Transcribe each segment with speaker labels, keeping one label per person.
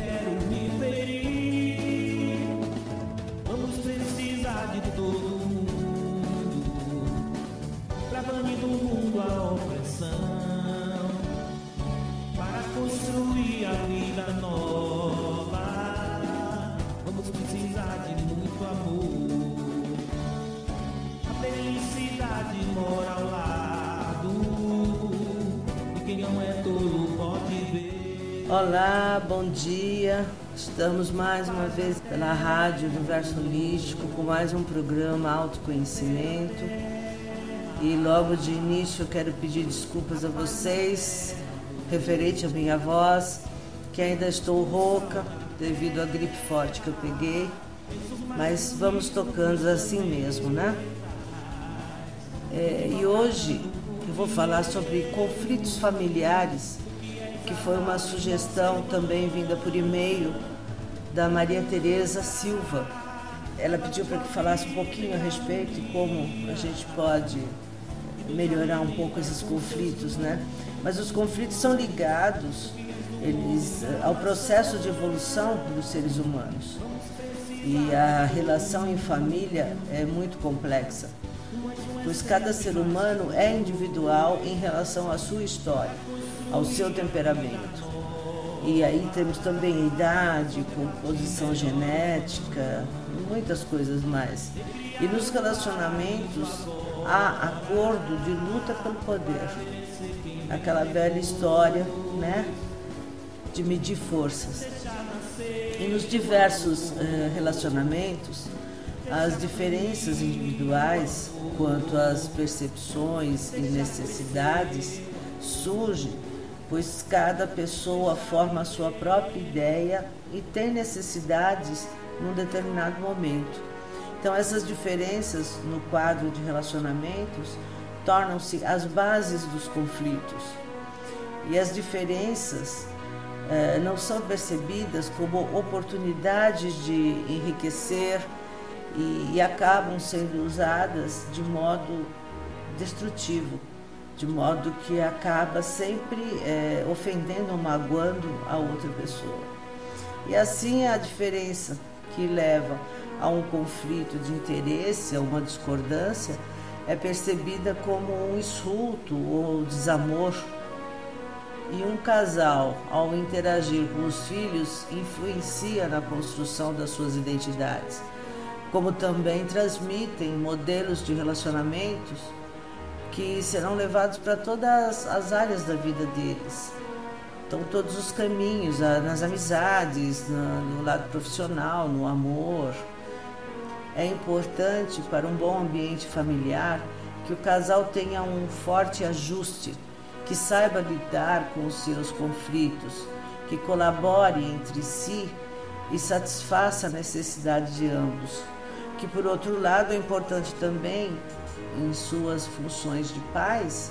Speaker 1: quero me ferir. Vamos precisar de todo mundo pra banir do mundo a opressão, para construir a vida nova. Vamos precisar de muito amor. A felicidade mora ao lado e quem não é tolo pode ver.
Speaker 2: Olá, bom dia. Estamos mais uma vez pela Rádio Universo Holístico com mais um programa Autoconhecimento. E logo de início eu quero pedir desculpas a vocês referente à minha voz, que ainda estou rouca devido à gripe forte que eu peguei, mas vamos tocando assim mesmo, né? E hoje eu vou falar sobre conflitos familiares, que foi uma sugestão também vinda por e-mail da Maria Tereza Silva. Ela pediu para que falasse um pouquinho a respeito de como a gente pode melhorar um pouco esses conflitos, né? Mas os conflitos são ligados ao processo de evolução dos seres humanos. E a relação em família é muito complexa, pois cada ser humano é individual em relação à sua história, ao seu temperamento. E aí temos também idade, composição genética, muitas coisas mais. E nos relacionamentos há acordo de luta pelo poder. Aquela velha história, né, de medir forças. E nos diversos relacionamentos, as diferenças individuais quanto às percepções e necessidades surgem, pois cada pessoa forma a sua própria ideia e tem necessidades num determinado momento. Então essas diferenças no quadro de relacionamentos tornam-se as bases dos conflitos. E as diferenças não são percebidas como oportunidades de enriquecer e acabam sendo usadas de modo destrutivo, de modo que acaba sempre ofendendo ou magoando a outra pessoa. E assim a diferença que leva a um conflito de interesse, a uma discordância, é percebida como um insulto ou desamor. E um casal, ao interagir com os filhos, influencia na construção das suas identidades, como também transmitem modelos de relacionamentos que serão levados para todas as áreas da vida deles. Então, todos os caminhos, nas amizades, no lado profissional, no amor. É importante para um bom ambiente familiar que o casal tenha um forte ajuste, que saiba lidar com os seus conflitos, que colabore entre si e satisfaça a necessidade de ambos. Que, por outro lado, é importante também, em suas funções de pais,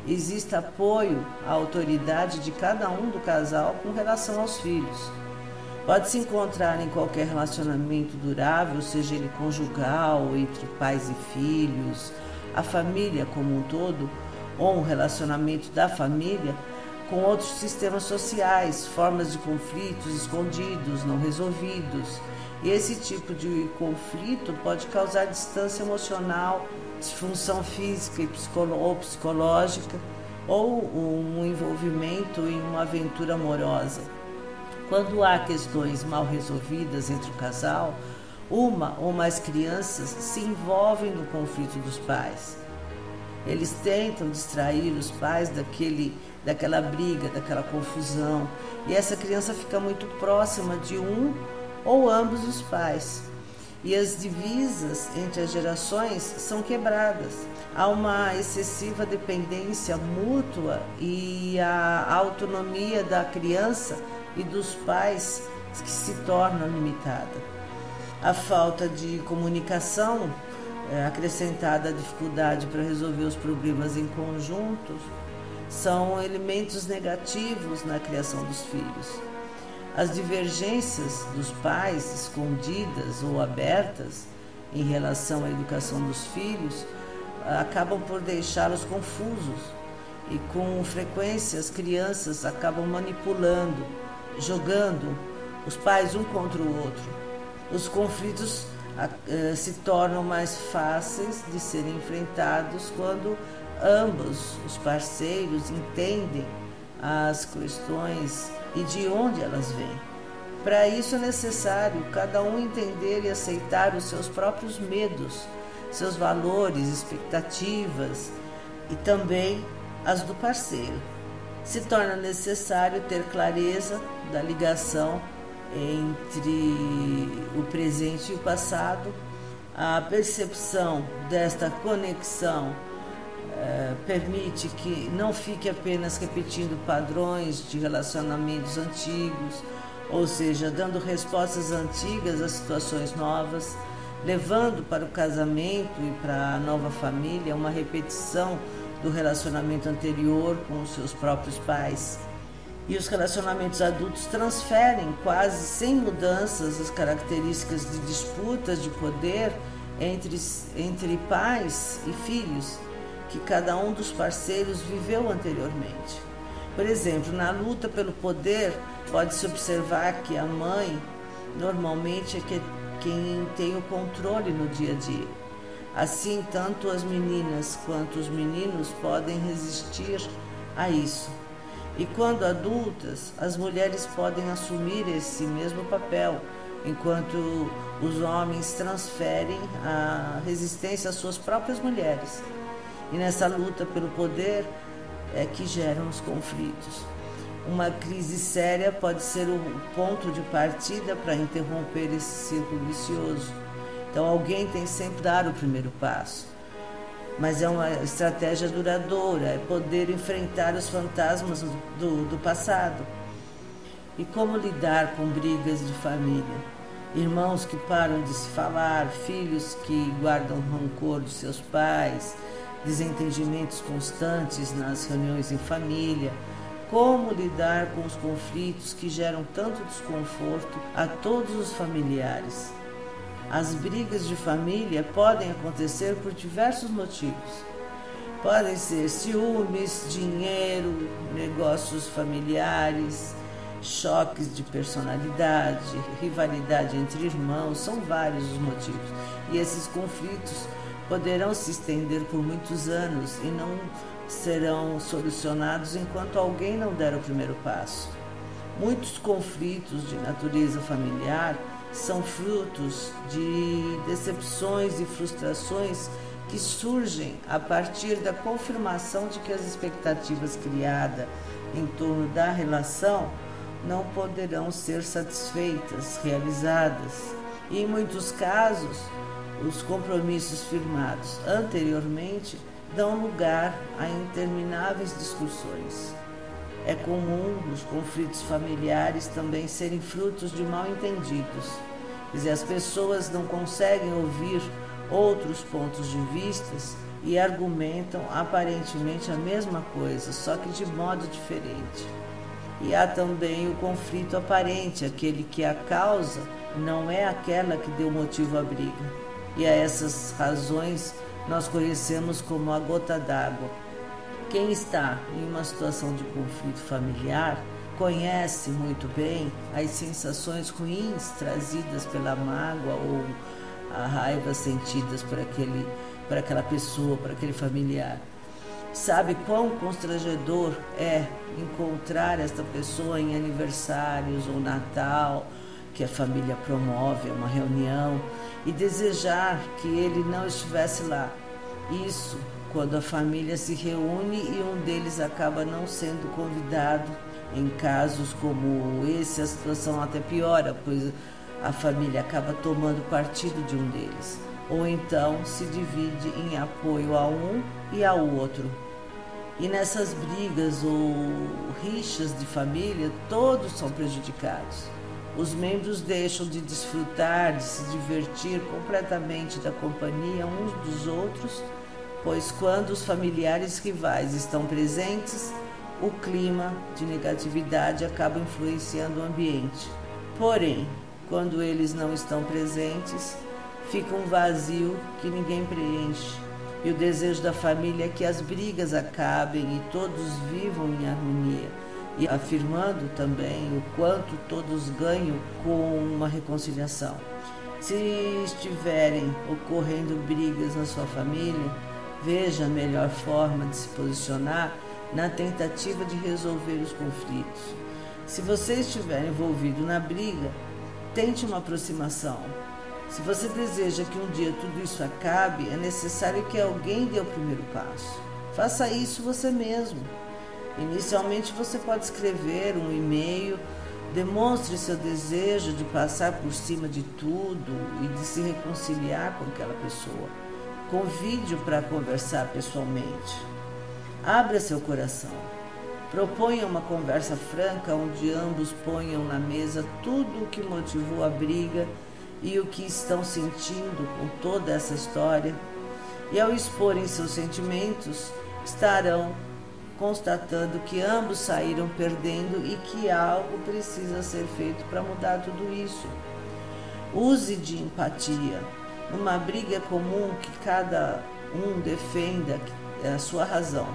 Speaker 2: exista apoio à autoridade de cada um do casal com relação aos filhos. Pode-se encontrar em qualquer relacionamento durável, seja ele conjugal, entre pais e filhos, a família como um todo, ou um relacionamento da família com outros sistemas sociais, formas de conflitos escondidos, não resolvidos. E esse tipo de conflito pode causar distância emocional, disfunção física ou psicológica, ou um envolvimento em uma aventura amorosa. Quando há questões mal resolvidas entre o casal, uma ou mais crianças se envolvem no conflito dos pais. Eles tentam distrair os pais daquela briga, daquela confusão, e essa criança fica muito próxima de um ou ambos os pais. E as divisas entre as gerações são quebradas. Há uma excessiva dependência mútua e a autonomia da criança e dos pais que se torna limitada. A falta de comunicação, acrescentada à dificuldade para resolver os problemas em conjunto, são elementos negativos na criação dos filhos. As divergências dos pais, escondidas ou abertas, em relação à educação dos filhos, acabam por deixá-los confusos e com frequência as crianças acabam manipulando, jogando os pais um contra o outro. Os conflitos se tornam mais fáceis de serem enfrentados quando ambos os parceiros entendem as questões e de onde elas vêm. Para isso é necessário cada um entender e aceitar os seus próprios medos, seus valores, expectativas e também as do parceiro. Se torna necessário ter clareza da ligação entre o presente e o passado. A percepção desta conexão permite que não fique apenas repetindo padrões de relacionamentos antigos, ou seja, dando respostas antigas a situações novas, levando para o casamento e para a nova família uma repetição do relacionamento anterior com os seus próprios pais. E os relacionamentos adultos transferem quase sem mudanças as características de disputas de poder entre pais e filhos que cada um dos parceiros viveu anteriormente. Por exemplo, na luta pelo poder, pode-se observar que a mãe normalmente é quem tem o controle no dia a dia. Assim, tanto as meninas quanto os meninos podem resistir a isso. E quando adultas, as mulheres podem assumir esse mesmo papel, enquanto os homens transferem a resistência às suas próprias mulheres. E nessa luta pelo poder é que geram os conflitos. Uma crise séria pode ser o ponto de partida para interromper esse círculo vicioso. Então alguém tem sempre que dar o primeiro passo. Mas é uma estratégia duradoura, é poder enfrentar os fantasmas do passado. E como lidar com brigas de família? Irmãos que param de se falar, filhos que guardam rancor dos seus pais, desentendimentos constantes nas reuniões em família. Como lidar com os conflitos que geram tanto desconforto a todos os familiares? As brigas de família podem acontecer por diversos motivos. Podem ser ciúmes, dinheiro, negócios familiares, choques de personalidade, rivalidade entre irmãos, são vários os motivos. E esses conflitos poderão se estender por muitos anos e não serão solucionados enquanto alguém não der o primeiro passo. Muitos conflitos de natureza familiar são frutos de decepções e frustrações que surgem a partir da confirmação de que as expectativas criadas em torno da relação não poderão ser satisfeitas, realizadas. E em muitos casos, os compromissos firmados anteriormente dão lugar a intermináveis discussões. É comum os conflitos familiares também serem frutos de mal-entendidos. Quer dizer, as pessoas não conseguem ouvir outros pontos de vista e argumentam aparentemente a mesma coisa, só que de modo diferente. E há também o conflito aparente, aquele que a causa não é aquela que deu motivo à briga. E a essas razões nós conhecemos como a gota d'água. Quem está em uma situação de conflito familiar conhece muito bem as sensações ruins trazidas pela mágoa ou a raiva sentidas por aquela pessoa, por aquele familiar. Sabe quão constrangedor é encontrar esta pessoa em aniversários ou Natal, que a família promove uma reunião, e desejar que ele não estivesse lá. Isso quando a família se reúne e um deles acaba não sendo convidado. Em casos como esse, a situação até piora, pois a família acaba tomando partido de um deles. Ou então se divide em apoio a um e ao outro. E nessas brigas ou rixas de família, todos são prejudicados. Os membros deixam de desfrutar, de se divertir completamente da companhia uns dos outros, pois quando os familiares rivais estão presentes, o clima de negatividade acaba influenciando o ambiente. Porém, quando eles não estão presentes, fica um vazio que ninguém preenche. E o desejo da família é que as brigas acabem e todos vivam em harmonia, e afirmando também o quanto todos ganham com uma reconciliação. Se estiverem ocorrendo brigas na sua família, veja a melhor forma de se posicionar na tentativa de resolver os conflitos. Se você estiver envolvido na briga, tente uma aproximação. Se você deseja que um dia tudo isso acabe, é necessário que alguém dê o primeiro passo. Faça isso você mesmo. Inicialmente você pode escrever um e-mail, demonstre seu desejo de passar por cima de tudo e de se reconciliar com aquela pessoa. Convide-o para conversar pessoalmente. Abra seu coração. Proponha uma conversa franca onde ambos ponham na mesa tudo o que motivou a briga e o que estão sentindo com toda essa história. E ao exporem seus sentimentos, estarão constatando que ambos saíram perdendo e que algo precisa ser feito para mudar tudo isso. Use de empatia. Numa briga é comum que cada um defenda a sua razão.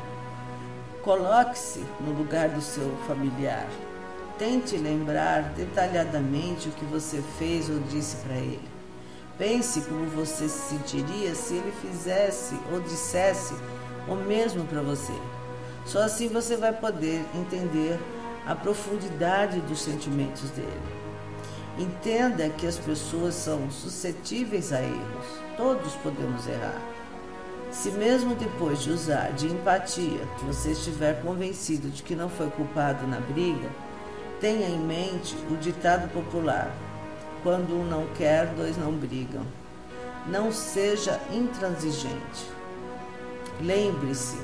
Speaker 2: Coloque-se no lugar do seu familiar. Tente lembrar detalhadamente o que você fez ou disse para ele. Pense como você se sentiria se ele fizesse ou dissesse o mesmo para você. Só assim você vai poder entender a profundidade dos sentimentos dele. Entenda que as pessoas são suscetíveis a erros. Todos podemos errar. Se mesmo depois de usar de empatia você estiver convencido de que não foi culpado na briga, tenha em mente o ditado popular: quando um não quer, dois não brigam. Não seja intransigente. Lembre-se,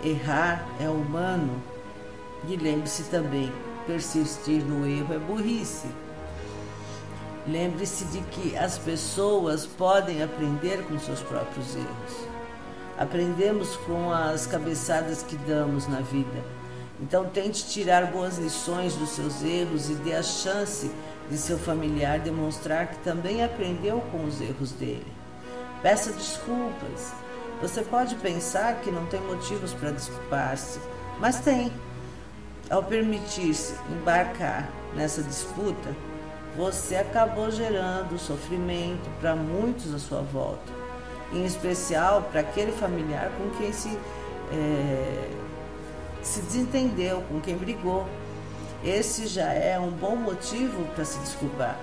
Speaker 2: errar é humano. E lembre-se também, persistir no erro é burrice. Lembre-se de que as pessoas podem aprender com seus próprios erros. Aprendemos com as cabeçadas que damos na vida. Então tente tirar boas lições dos seus erros e dê a chance de seu familiar demonstrar que também aprendeu com os erros dele. Peça desculpas. Você pode pensar que não tem motivos para desculpar-se, mas tem. Ao permitir-se embarcar nessa disputa, você acabou gerando sofrimento para muitos à sua volta, em especial para aquele familiar com quem se desentendeu, com quem brigou. Esse já é um bom motivo para se desculpar.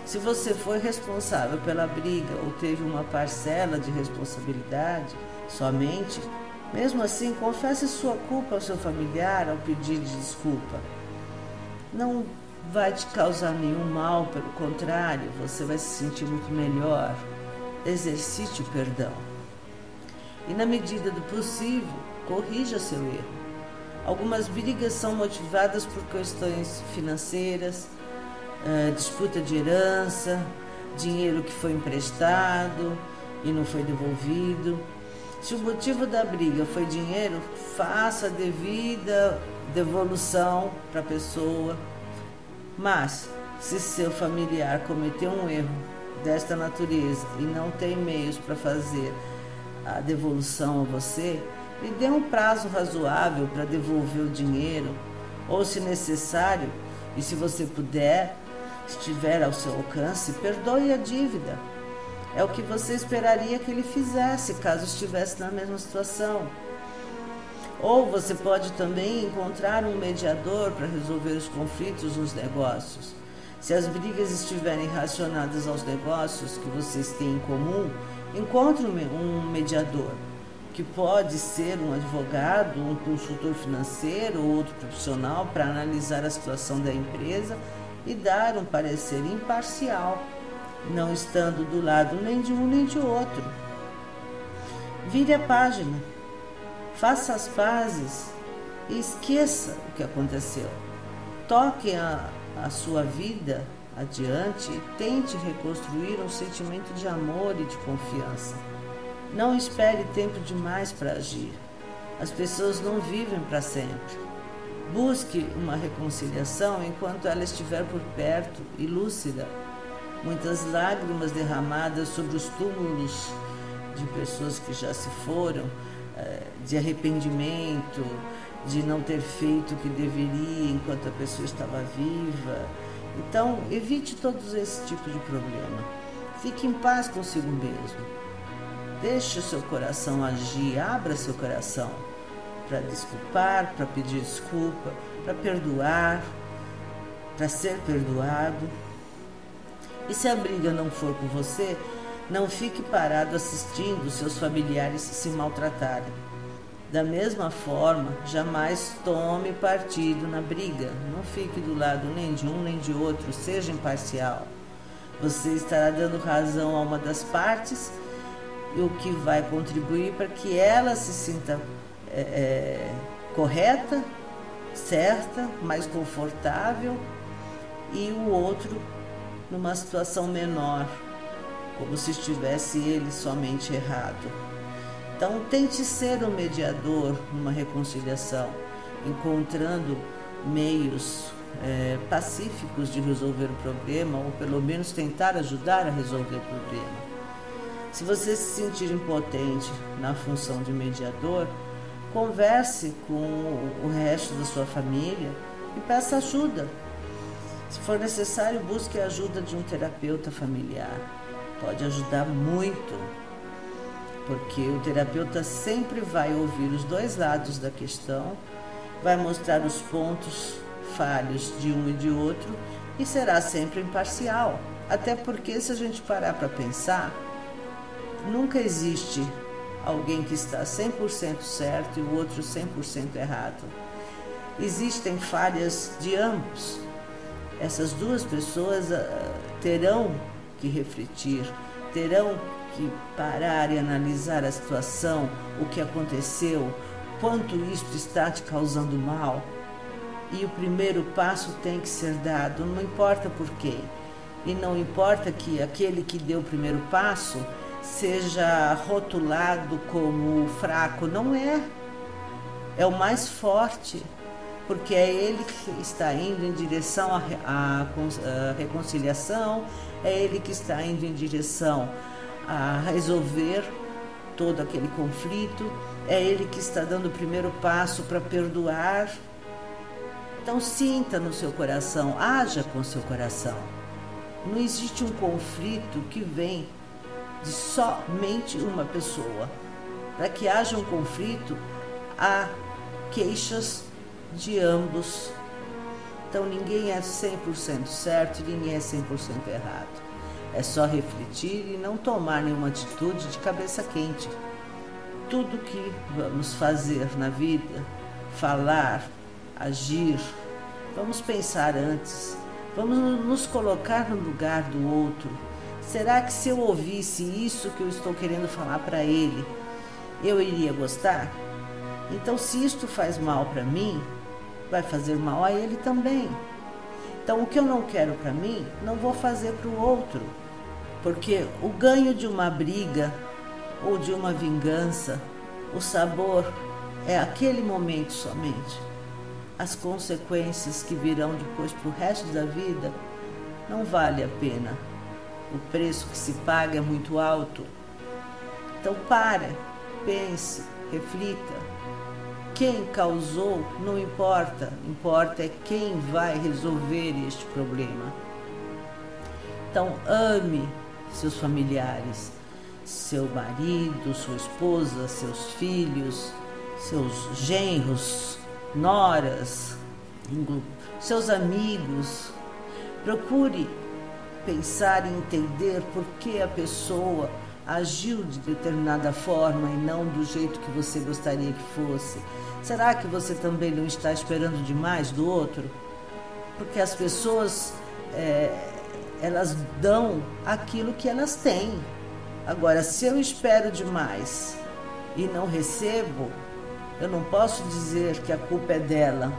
Speaker 2: Se você foi responsável pela briga ou teve uma parcela de responsabilidade somente, mesmo assim, confesse sua culpa ao seu familiar ao pedir desculpa. Não vai te causar nenhum mal, pelo contrário, você vai se sentir muito melhor. Exercite o perdão. E na medida do possível, corrija seu erro. Algumas brigas são motivadas por questões financeiras, disputa de herança, dinheiro que foi emprestado e não foi devolvido. Se o motivo da briga foi dinheiro, faça a devida devolução para a pessoa. Mas, se seu familiar cometeu um erro desta natureza e não tem meios para fazer a devolução a você, lhe dê um prazo razoável para devolver o dinheiro, ou, se necessário, e se você puder, estiver ao seu alcance, perdoe a dívida. É o que você esperaria que ele fizesse caso estivesse na mesma situação. Ou você pode também encontrar um mediador para resolver os conflitos nos negócios. Se as brigas estiverem relacionadas aos negócios que vocês têm em comum, encontre um mediador, que pode ser um advogado, um consultor financeiro ou outro profissional para analisar a situação da empresa e dar um parecer imparcial, não estando do lado nem de um nem de outro. Vire a página, faça as pazes e esqueça o que aconteceu. Toque a sua vida adiante e tente reconstruir um sentimento de amor e de confiança. Não espere tempo demais para agir. As pessoas não vivem para sempre. Busque uma reconciliação enquanto ela estiver por perto e lúcida. Muitas lágrimas derramadas sobre os túmulos de pessoas que já se foram, de arrependimento, de não ter feito o que deveria enquanto a pessoa estava viva. Então, evite todos esse tipo de problema. Fique em paz consigo mesmo. Deixe o seu coração agir, abra seu coração para desculpar, para pedir desculpa, para perdoar, para ser perdoado. E se a briga não for com você, não fique parado assistindo seus familiares se maltratarem. Da mesma forma, jamais tome partido na briga. Não fique do lado nem de um nem de outro, seja imparcial. Você estará dando razão a uma das partes, o que vai contribuir para que ela se sinta correta, certa, mais confortável, e o outro numa situação menor, como se estivesse ele somente errado. Então, tente ser um mediador numa reconciliação, encontrando meios pacíficos de resolver o problema, ou pelo menos tentar ajudar a resolver o problema. Se você se sentir impotente na função de mediador, converse com o resto da sua família e peça ajuda. Se for necessário, busque a ajuda de um terapeuta familiar. Pode ajudar muito, porque o terapeuta sempre vai ouvir os dois lados da questão, vai mostrar os pontos falhos de um e de outro e será sempre imparcial. Até porque, se a gente parar para pensar, nunca existe alguém que está 100% certo e o outro 100% errado. Existem falhas de ambos. Essas duas pessoas terão que refletir, terão que parar e analisar a situação, o que aconteceu, quanto isto está te causando mal. E o primeiro passo tem que ser dado, não importa por quê. E não importa que aquele que deu o primeiro passo seja rotulado como fraco, não é. É o mais forte, porque é ele que está indo em direção à reconciliação, é ele que está indo em direção a resolver todo aquele conflito, é ele que está dando o primeiro passo para perdoar. Então sinta no seu coração, haja com seu coração. Não existe um conflito que vem de somente uma pessoa. Para que haja um conflito, há queixas de ambos. Então ninguém é 100% certo e ninguém é 100% errado. É só refletir e não tomar nenhuma atitude de cabeça quente. Tudo que vamos fazer na vida, falar, agir, vamos pensar antes, vamos nos colocar no lugar do outro. Será que se eu ouvisse isso que eu estou querendo falar para ele, eu iria gostar? Então, se isto faz mal para mim, vai fazer mal a ele também. Então, o que eu não quero para mim, não vou fazer para o outro. Porque o ganho de uma briga ou de uma vingança, o sabor é aquele momento somente. As consequências que virão depois para o resto da vida não vale a pena. O preço que se paga é muito alto. Então para, pense, reflita. Quem causou não importa, importa é quem vai resolver este problema. Então ame seus familiares, seu marido, sua esposa, seus filhos, seus genros, noras, seus amigos. Procure pensar e entender por que a pessoa agiu de determinada forma e não do jeito que você gostaria que fosse. Será que você também não está esperando demais do outro? Porque as pessoas, elas dão aquilo que elas têm. Agora, se eu espero demais e não recebo, eu não posso dizer que a culpa é dela,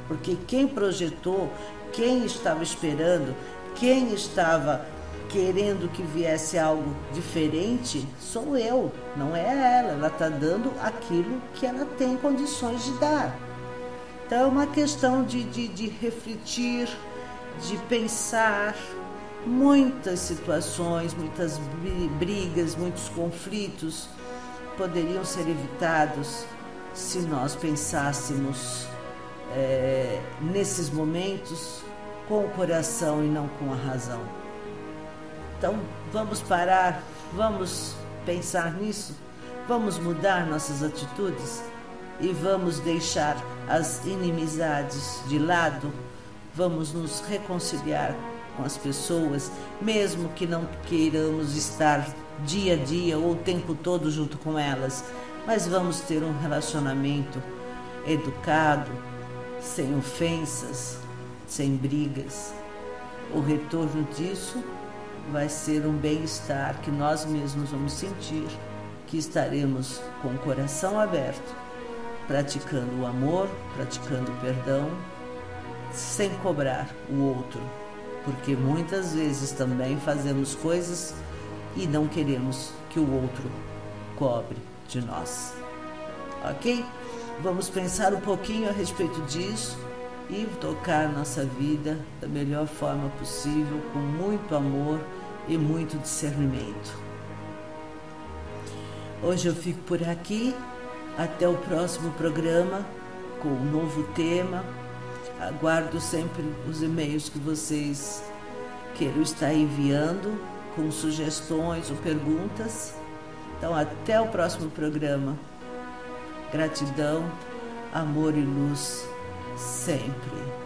Speaker 2: porque quem projetou, quem estava esperando, quem estava querendo que viesse algo diferente, sou eu, não é ela. Ela está dando aquilo que ela tem condições de dar. Então é uma questão de refletir, de pensar. Muitas situações, muitas brigas, muitos conflitos poderiam ser evitados se nós pensássemos nesses momentos com o coração e não com a razão. Então vamos parar, vamos pensar nisso, vamos mudar nossas atitudes e vamos deixar as inimizades de lado, vamos nos reconciliar com as pessoas, mesmo que não queiramos estar dia a dia ou o tempo todo junto com elas, mas vamos ter um relacionamento educado, sem ofensas, sem brigas. O retorno disso vai ser um bem-estar que nós mesmos vamos sentir, que estaremos com o coração aberto, praticando o amor, praticando o perdão, sem cobrar o outro, porque muitas vezes também fazemos coisas e não queremos que o outro cobre de nós. Ok? Vamos pensar um pouquinho a respeito disso e tocar nossa vida da melhor forma possível, com muito amor e muito discernimento. Hoje eu fico por aqui, até o próximo programa com um novo tema. Aguardo sempre os e-mails que vocês queiram estar enviando com sugestões ou perguntas. Então até o próximo programa. Gratidão, amor e luz sempre.